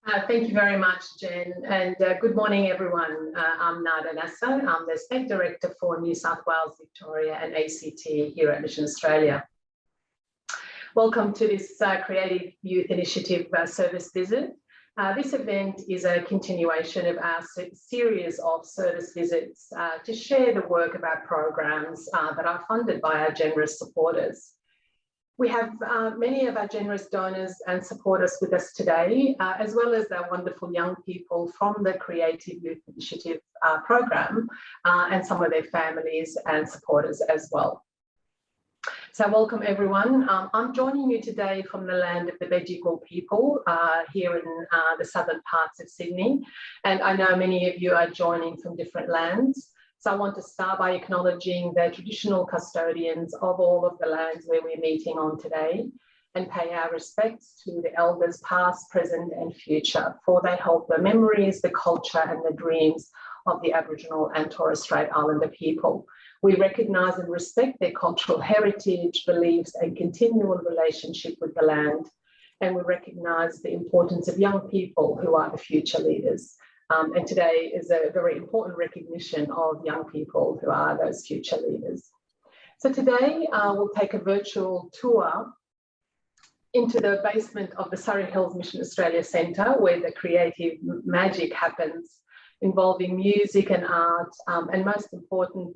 Thank you very much, Jen, and good morning, everyone. I'm Nada Nasser. I'm the State Director for New South Wales, Victoria and ACT here at Mission Australia. Welcome to this Creative Youth Initiative service visit. This event is a continuation of our series of service visits to share the work of our programs that are funded by our generous supporters. We have many of our generous donors and supporters with us today, as well as our wonderful young people from the Creative Youth Initiative program and some of their families and supporters as well. So welcome everyone. I'm joining you today from the land of the Bejigal people here in the southern parts of Sydney. And I know many of you are joining from different lands. So I want to start by acknowledging the traditional custodians of all of the lands where we're meeting on today and pay our respects to the elders past, present and future, for they hold the memories, the culture and the dreams of the Aboriginal and Torres Strait Islander people. We recognise and respect their cultural heritage, beliefs and continual relationship with the land. And we recognise the importance of young people who are the future leaders. And today is a very important recognition of young people who are those future leaders. So today we'll take a virtual tour into the basement of the Surrey Hills Mission Australia Centre, where the creative magic happens, involving music and art, and most importantly,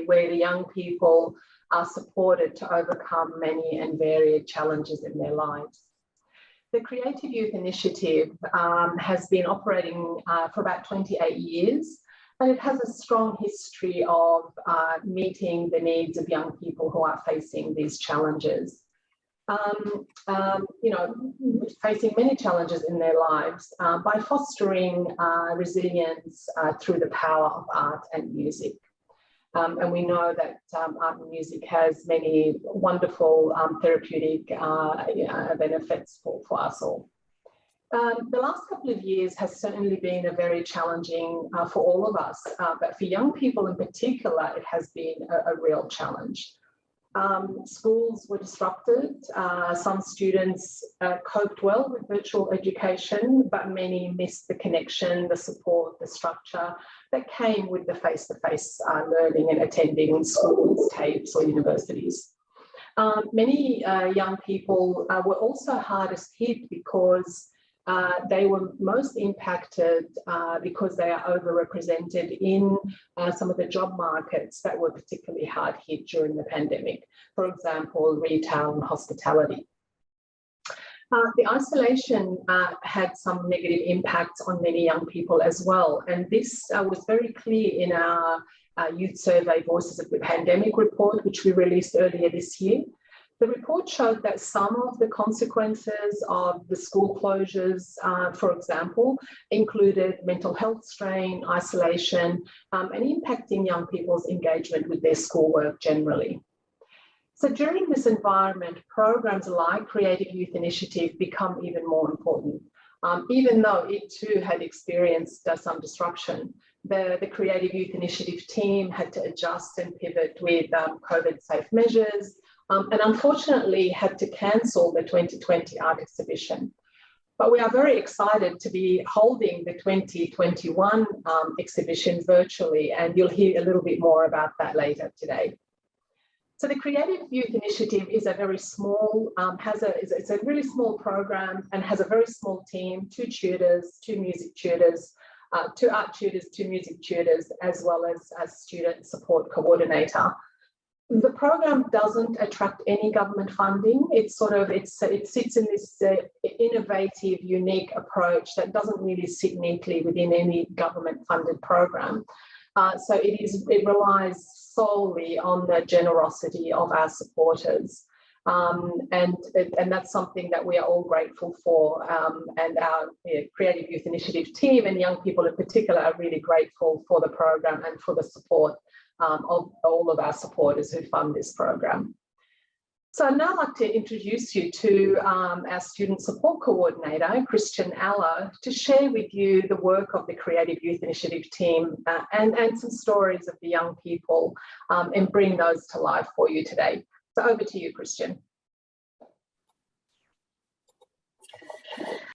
where the young people are supported to overcome many and varied challenges in their lives. The Creative Youth Initiative has been operating for about 28 years, and it has a strong history of meeting the needs of young people who are facing these challenges. Facing many challenges in their lives by fostering resilience through the power of art and music. And we know that art and music has many wonderful therapeutic benefits for us all. The last couple of years has certainly been a very challenging for all of us, but for young people in particular, it has been a real challenge. Schools were disrupted. Some students coped well with virtual education, but many missed the connection, the support, the structure that came with the face-to-face learning and attending schools, TAFEs or universities. Many young people were also hardest hit because they were most impacted because they are overrepresented in some of the job markets that were particularly hard hit during the pandemic. For example, retail and hospitality. The isolation had some negative impacts on many young people as well. And this was very clear in our youth survey Voices of the Pandemic report, which we released earlier this year. The report showed that some of the consequences of the school closures, for example, included mental health strain, isolation, and impacting young people's engagement with their schoolwork generally. So during this environment, programs like Creative Youth Initiative become even more important. Even though it too had experienced some disruption, the Creative Youth Initiative team had to adjust and pivot with COVID-safe measures, and unfortunately had to cancel the 2020 art exhibition. But we are very excited to be holding the 2021 exhibition virtually, and you'll hear a little bit more about that later today. So the Creative Youth Initiative is a very small, it's a really small program and has a very small team, 2 tutors, 2 music tutors, 2 art tutors, 2 music tutors, as well as a student support coordinator. The program doesn't attract any government funding. It sits in this innovative, unique approach that doesn't really sit neatly within any government-funded program. So it relies solely on the generosity of our supporters. And that's something that we are all grateful for. And our Creative Youth Initiative team and young people in particular are really grateful for the program and for the support of all of our supporters who fund this program. So I'd now like to introduce you to our Student Support Coordinator, Christian Aller, to share with you the work of the Creative Youth Initiative team and some stories of the young people and bring those to life for you today. So over to you, Christian.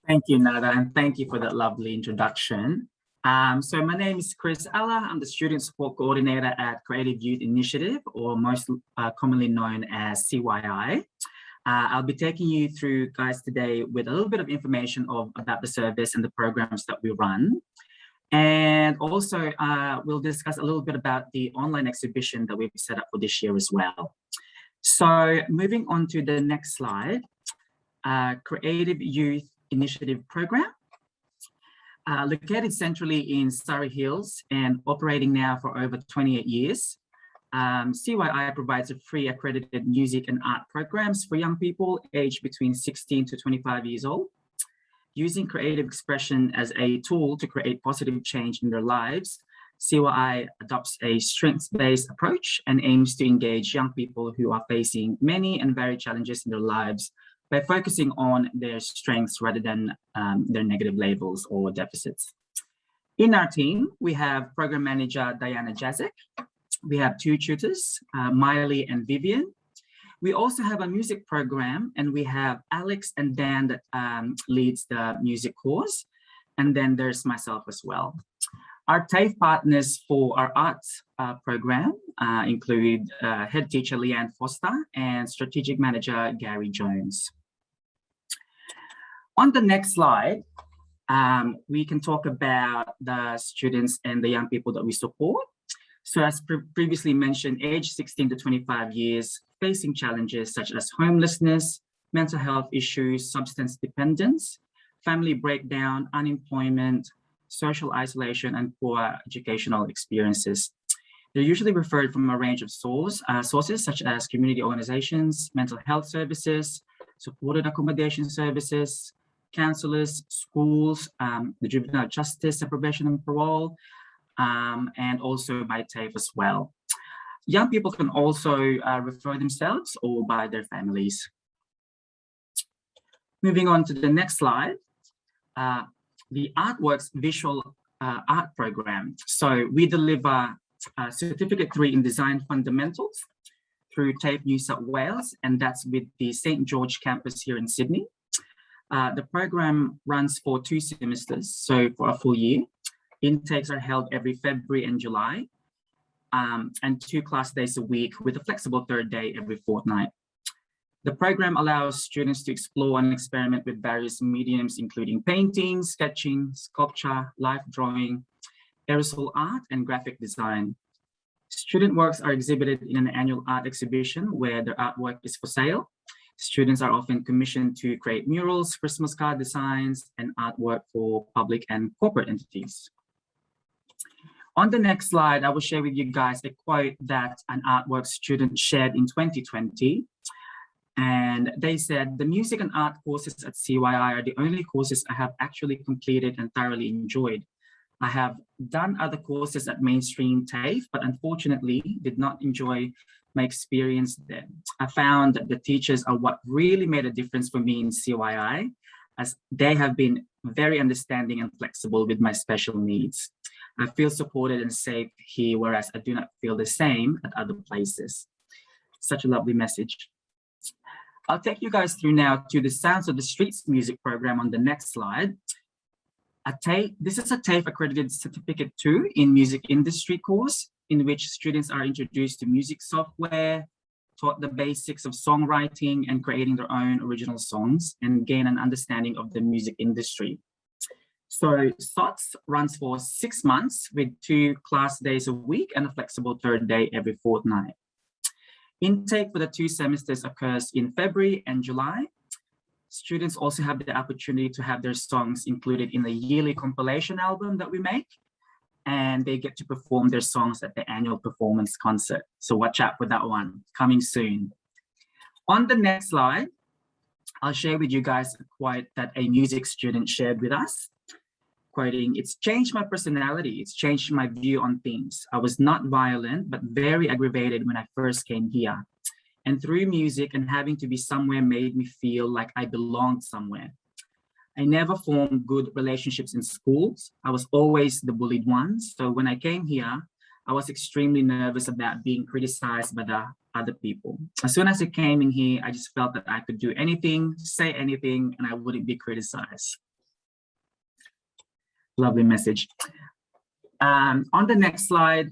Thank you, Nada, and thank you for that lovely introduction. So my name is Chris Alla. I'm the Student Support Coordinator at Creative Youth Initiative, or most commonly known as CYI. I'll be taking you through, guys, today with a little bit of information about the service and the programs that we run. And also, we'll discuss a little bit about the online exhibition that we've set up for this year as well. So moving on to the next slide, Creative Youth Initiative Program. Located centrally in Surrey Hills and operating now for over 28 years, CYI provides a free accredited music and art programs for young people aged between 16 to 25 years old. Using creative expression as a tool to create positive change in their lives, CYI adopts a strengths-based approach and aims to engage young people who are facing many and varied challenges in their lives by focusing on their strengths rather than their negative labels or deficits. In our team, we have Program Manager Diana Jacek. We have two tutors, Miley and Vivian. We also have a music program, and we have Alex and Dan that leads the music course. And then there's myself as well. Our TAFE partners for our arts program include head teacher Leanne Foster and strategic manager Gary Jones. On the next slide, we can talk about the students and the young people that we support. So as previously mentioned, age 16 to 25 years, facing challenges such as homelessness, mental health issues, substance dependence, family breakdown, unemployment, social isolation, and poor educational experiences. They're usually referred from a range of sources such as community organizations, mental health services, supported accommodation services, counselors, schools, the juvenile justice and probation and parole, and also by TAFE as well. Young people can also refer themselves or by their families. Moving on to the next slide, the Artworks Visual Art Program. So we deliver Certificate 3 in Design Fundamentals through TAFE New South Wales, and that's with the St. George campus here in Sydney. The program runs for 2 semesters, so for a full year. Intakes are held every February and July, and 2 class days a week with a flexible 3rd day every fortnight. The program allows students to explore and experiment with various mediums, including painting, sketching, sculpture, life drawing, aerosol art, and graphic design. Student works are exhibited in an annual art exhibition where their artwork is for sale. Students are often commissioned to create murals, Christmas card designs, and artwork for public and corporate entities. On the next slide, I will share with you guys a quote that an artwork student shared in 2020. And they said, "The music and art courses at CYI are the only courses I have actually completed and thoroughly enjoyed. I have done other courses at mainstream TAFE, but unfortunately did not enjoy my experience there. I found that the teachers are what really made a difference for me in CYI, as they have been very understanding and flexible with my special needs. I feel supported and safe here, whereas I do not feel the same at other places." Such a lovely message. I'll take you guys through now to the Sounds of the Streets music program on the next slide. This is a TAFE accredited Certificate 2 in Music Industry course, in which students are introduced to music software, taught the basics of songwriting and creating their own original songs, and gain an understanding of the music industry. So SOTS runs for 6 months with 2 class days a week and a flexible 3rd day every fortnight. Intake for the 2 semesters occurs in February and July. Students also have the opportunity to have their songs included in the yearly compilation album that we make, and they get to perform their songs at the annual performance concert. So watch out for that one, coming soon. On the next slide, I'll share with you guys a quote that a music student shared with us. Quoting, "It's changed my personality. It's changed my view on things. I was not violent, but very aggravated when I first came here. And through music and having to be somewhere made me feel like I belonged somewhere. I never formed good relationships in schools. I was always the bullied one. So when I came here, I was extremely nervous about being criticized by the other people. As soon as I came in here, I just felt that I could do anything, say anything, and I wouldn't be criticized." Lovely message. On the next slide,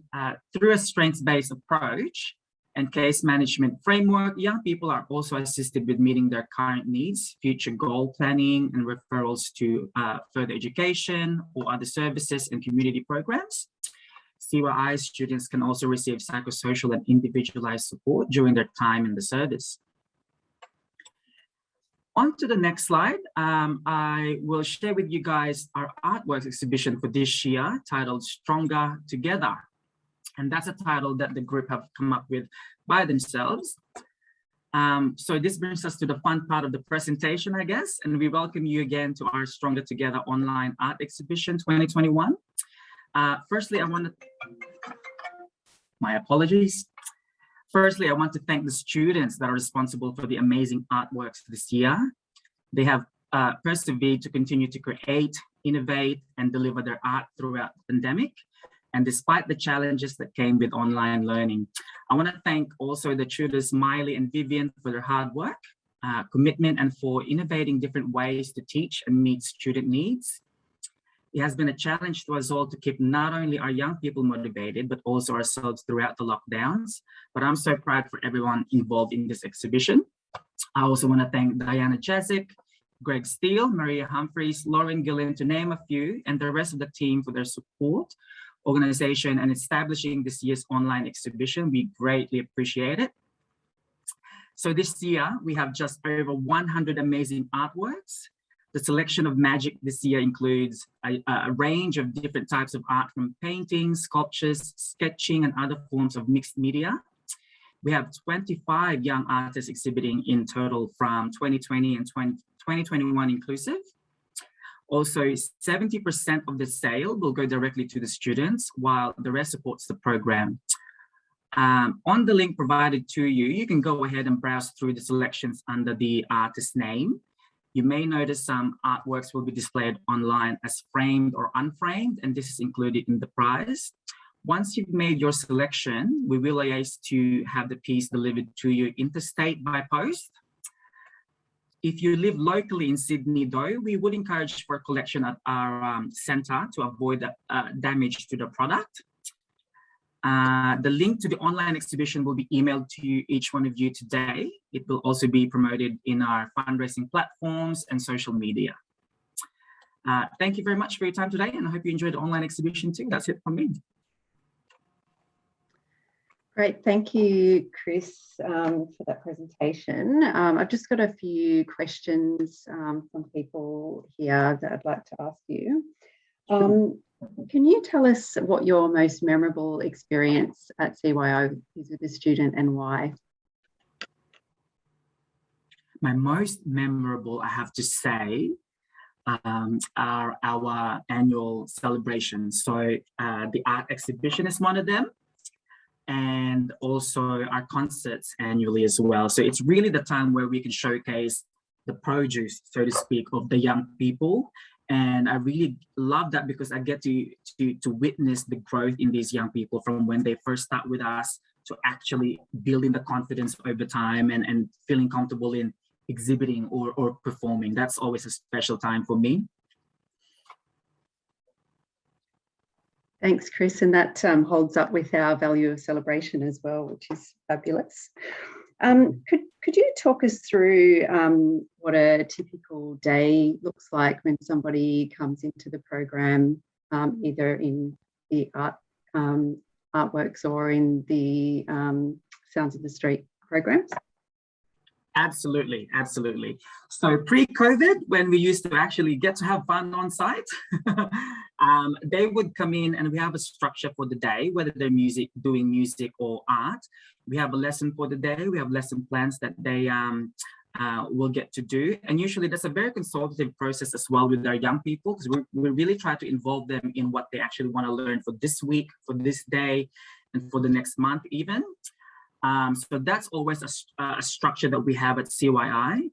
through a strengths-based approach and case management framework, young people are also assisted with meeting their current needs, future goal planning, and referrals to further education or other services and community programs. CYI students can also receive psychosocial and individualized support during their time in the service. On to the next slide, I will share with you guys our artworks exhibition for this year titled Stronger Together. And that's a title that the group have come up with by themselves. So this brings us to the fun part of the presentation, I guess, and we welcome you again to our Stronger Together online art exhibition 2021. Firstly, my apologies. Firstly, I want to thank the students that are responsible for the amazing artworks this year. They have persevered to continue to create, innovate, and deliver their art throughout the pandemic. And despite the challenges that came with online learning, I want to thank also the tutors Miley and Vivian for their hard work, commitment, and for innovating different ways to teach and meet student needs. It has been a challenge to us all to keep not only our young people motivated, but also ourselves throughout the lockdowns. But I'm so proud for everyone involved in this exhibition. I also want to thank Diana Jazik, Greg Steele, Maria Humphreys, Lauren Gillen, to name a few, and the rest of the team for their support, organization, and establishing this year's online exhibition. We greatly appreciate it. So this year, we have just over 100 amazing artworks. The selection of magic this year includes a range of different types of art, from paintings, sculptures, sketching, and other forms of mixed media. We have 25 young artists exhibiting in total from 2020 and 2021 inclusive. Also, 70% of the sale will go directly to the students, while the rest supports the program. On the link provided to you, you can go ahead and browse through the selections under the artist name. You may notice some artworks will be displayed online as framed or unframed, and this is included in the prize. Once you've made your selection, we will liaise to have the piece delivered to you interstate by post. If you live locally in Sydney, though, we would encourage for collection at our centre to avoid damage to the product. The link to the online exhibition will be emailed to you, each one of you, today. It will also be promoted in our fundraising platforms and social media. Thank you very much for your time today, and I hope you enjoyed the online exhibition too. That's it from me. Great, thank you, Chris, for that presentation. I've just got a few questions from people here that I'd like to ask you. Can you tell us what your most memorable experience at CYO is with a student and why? My most memorable, I have to say, are our annual celebrations. So the art exhibition is one of them, and also our concerts annually as well. So it's really the time where we can showcase the produce, so to speak, of the young people. And I really love that because I get to witness the growth in these young people from when they first start with us to actually building the confidence over time and feeling comfortable in exhibiting or performing. That's always a special time for me. Thanks, Chris. And that holds up with our value of celebration as well, which is fabulous. Could you talk us through what a typical day looks like when somebody comes into the program, either in the artworks or in the Sounds of the Street programs? Absolutely, absolutely. So pre-COVID, when we used to actually get to have fun on site, they would come in and we have a structure for the day, whether they're doing music or art. We have a lesson for the day. We have lesson plans that they will get to do. And usually that's a very consultative process as well with our young people, because we really try to involve them in what they actually want to learn for this week, for this day, and for the next month even. So that's always a structure that we have at CYI.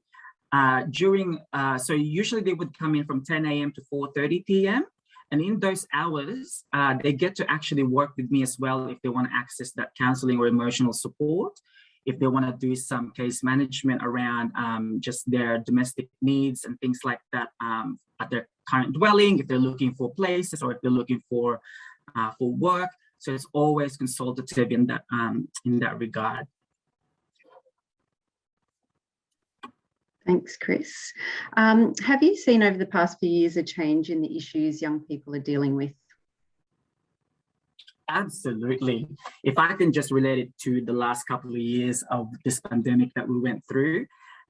So usually they would come in from 10 a.m. to 4:30 p.m. And in those hours, they get to actually work with me as well if they want to access that counseling or emotional support. if they want to do some case management around just their domestic needs and things like that at their current dwelling, if they're looking for places or if they're looking for work. So it's always consultative in that regard. Thanks, Chris. Have you seen over the past few years a change in the issues young people are dealing with? Absolutely. If I can just relate it to the last couple of years of this pandemic that we went through,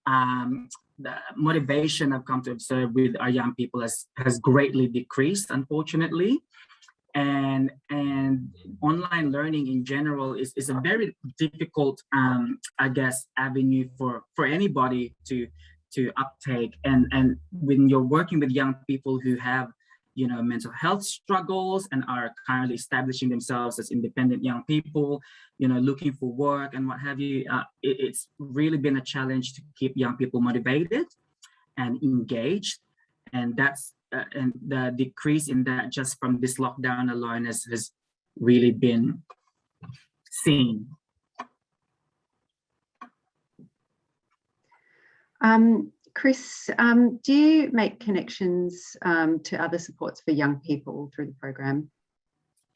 the motivation I've come to observe with our young people has greatly decreased, unfortunately. And online learning in general is a very difficult, I guess, avenue for anybody to uptake. And when you're working with young people who have, you know, mental health struggles and are currently establishing themselves as independent young people, you know, looking for work and what have you, it's really been a challenge to keep young people motivated and engaged. And that's and the decrease in that just from this lockdown alone has really been seen. Chris, do you make connections to other supports for young people through the program?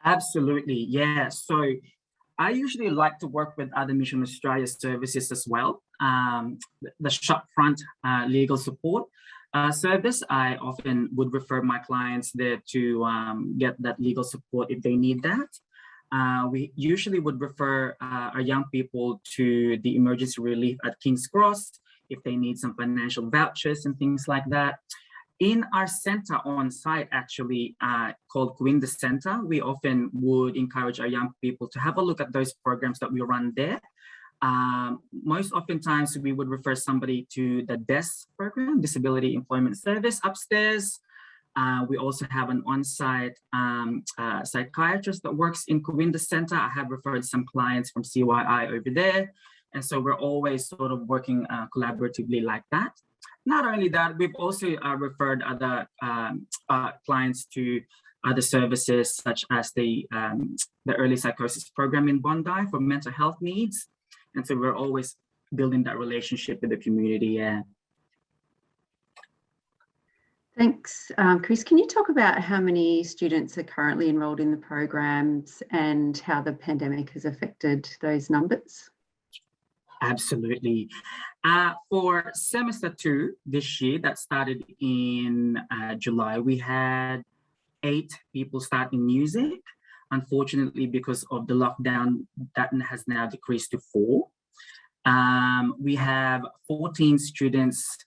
Absolutely, yeah. So I usually like to work with other Mission Australia services as well. The Shopfront legal support service, I often would refer my clients there to get that legal support if they need that. We usually would refer our young people to the emergency relief at King's Cross if they need some financial vouchers and things like that. In our center on site, actually called Corinda Center, we often would encourage our young people to have a look at those programs that we run there. Most oftentimes we would refer somebody to the DES program, Disability Employment Service upstairs. We also have an on-site psychiatrist that works in Corinda Center. I have referred some clients from CYI over there. And so we're always sort of working collaboratively like that. Not only that, we've also referred other clients to other services such as the early psychosis program in Bondi for mental health needs. And so we're always building that relationship with the community. Yeah. Thanks, Chris. Can you talk about how many students are currently enrolled in the programs and how the pandemic has affected those numbers? Absolutely. For semester 2 this year, that started in July, we had 8 people starting music. Unfortunately, because of the lockdown, that has now decreased to 4. We have 14 students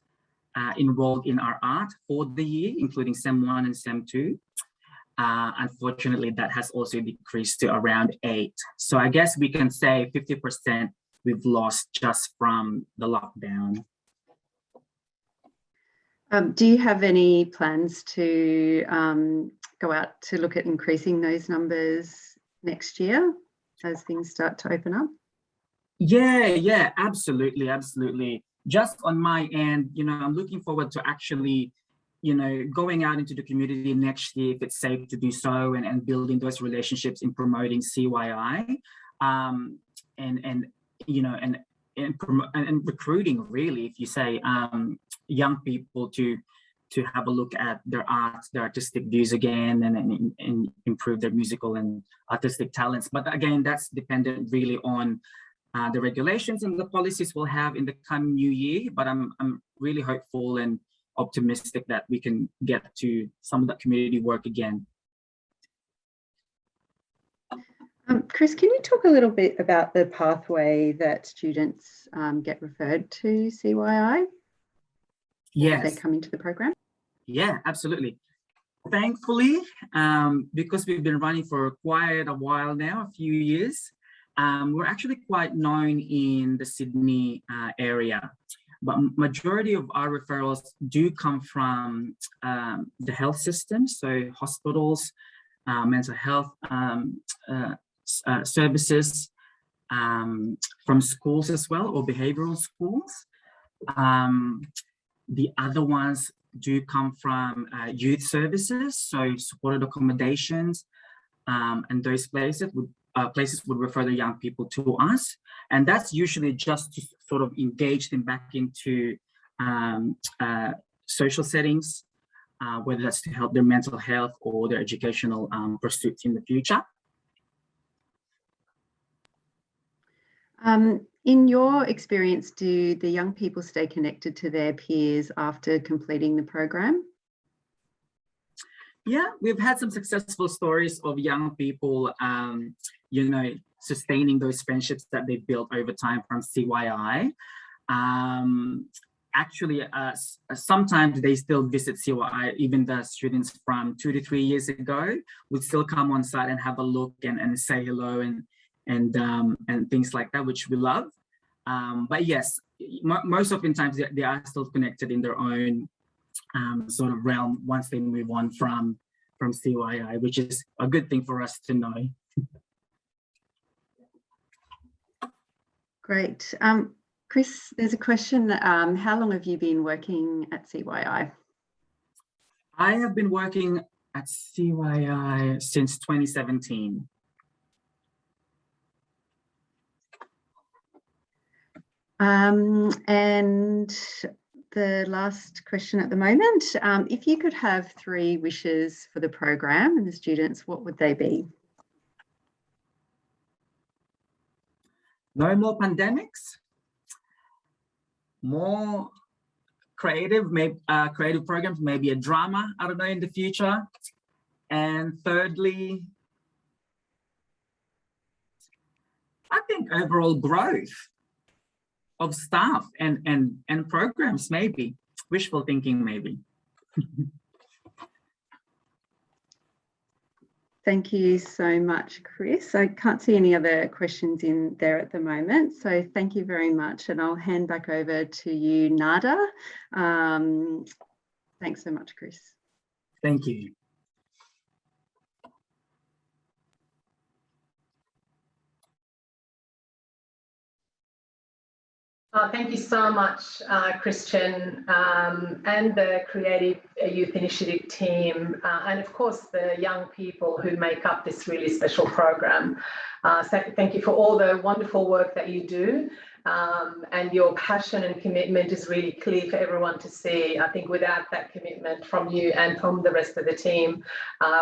enrolled in our art for the year, including SEM 1 and SEM 2. Unfortunately, that has also decreased to around 8. So I guess we can say 50% we've lost just from the lockdown. Do you have any plans to go out to look at increasing those numbers next year as things start to open up? Yeah, absolutely. Just on my end, you know, I'm looking forward to actually, you know, going out into the community next year if it's safe to do so, and building those relationships in promoting CYI, and you know, and recruiting, really, if you say, young people to have a look at their art, their artistic views again, and improve their musical and artistic talents. But again, that's dependent really on the regulations and the policies we'll have in the coming new year. But I'm really hopeful and optimistic that we can get to some of that community work again. Chris, can you talk a little bit about the pathway that students get referred to CYI? Yes. They're coming to the program? Yeah, absolutely. Thankfully, because we've been running for quite a while now, a few years, we're actually quite known in the Sydney area. But majority of our referrals do come from the health system, so hospitals, mental health services, from schools as well, or behavioral schools. The other ones do come from youth services, so supported accommodations, and those places would places would refer the young people to us. And that's usually just to sort of engage them back into social settings, whether that's to help their mental health or their educational pursuits in the future. In your experience, do the young people stay connected to their peers after completing the program? Yeah, we've had some successful stories of young people, you know, sustaining those friendships that they've built over time from CYI. Actually, sometimes they still visit CYI, even the students from 2 to 3 years ago would still come on site and have a look and say hello and things like that, which we love. But yes, most oftentimes they are still connected in their own sort of realm once they move on from CYI, which is a good thing for us to know. Great. Chris, there's a question. How long have you been working at CYI? I have been working at CYI since 2017. And the last question at the moment, if you could have 3 wishes for the program and the students, what would they be? No more pandemics, more creative programs, maybe a drama, I don't know, in the future. And thirdly, I think overall growth of staff and programs, maybe. Wishful thinking, maybe. Thank you so much, Chris. I can't see any other questions in there at the moment. So thank you very much. And I'll hand back over to you, Nada. Thanks so much, Chris. Thank you. Thank you so much, Christian, and the Creative Youth Initiative team, and of course the young people who make up this really special program. So thank you for all the wonderful work that you do, and your passion and commitment is really clear for everyone to see. I think without that commitment from you and from the rest of the team,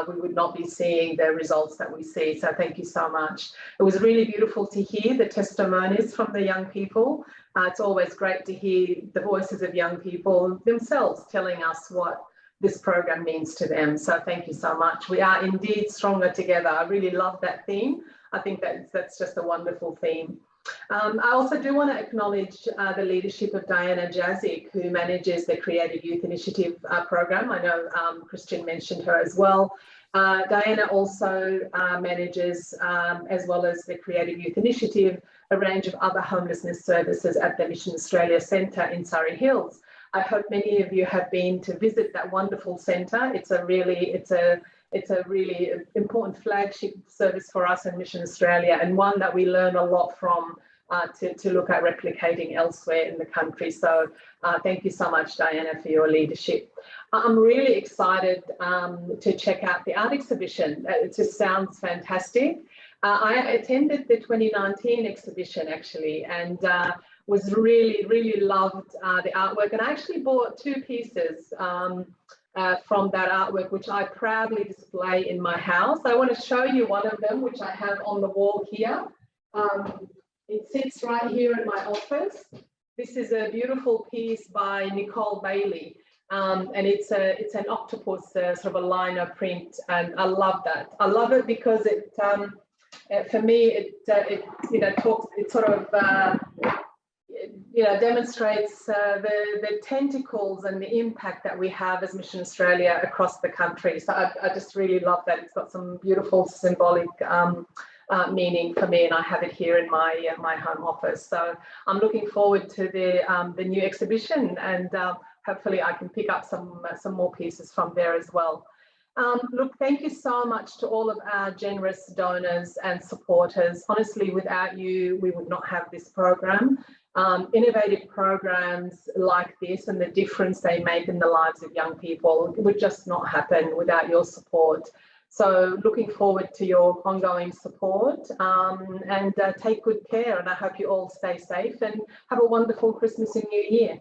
we would not be seeing the results that we see. So thank you so much. It was really beautiful to hear the testimonies from the young people. It's always great to hear the voices of young people themselves telling us what this program means to them. So thank you so much. We are indeed stronger together. I really love that theme. I think that's just a wonderful theme. I also do want to acknowledge the leadership of Diana Jazic, who manages the Creative Youth Initiative program. I know Christian mentioned her as well. Diana also manages, as well as the Creative Youth Initiative, a range of other homelessness services at the Mission Australia Centre in Surrey Hills. I hope many of you have been to visit that wonderful centre. It's a really important flagship service for us in Mission Australia, and one that we learn a lot from to look at replicating elsewhere in the country. So thank you so much, Diana, for your leadership. I'm really excited to check out the art exhibition. It just sounds fantastic. I attended the 2019 exhibition actually, and was really loved the artwork, and I actually bought 2 pieces from that artwork, which I proudly display in my house. I want to show you one of them, which I have on the wall here. It sits right here in my office. This is a beautiful piece by Nicole Bailey, and it's an octopus, sort of a liner print, and I love that. I love it because it, for me, demonstrates the tentacles and the impact that we have as Mission Australia across the country. So I just really love that. It's got some beautiful symbolic meaning for me, and I have it here in my home office. So I'm looking forward to the new exhibition, and hopefully I can pick up some more pieces from there as well. Look, thank you so much to all of our generous donors and supporters. Honestly, without you, we would not have this program. Innovative programs like this and the difference they make in the lives of young people would just not happen without your support. So looking forward to your ongoing support, and take good care. And I hope you all stay safe and have a wonderful Christmas and New Year.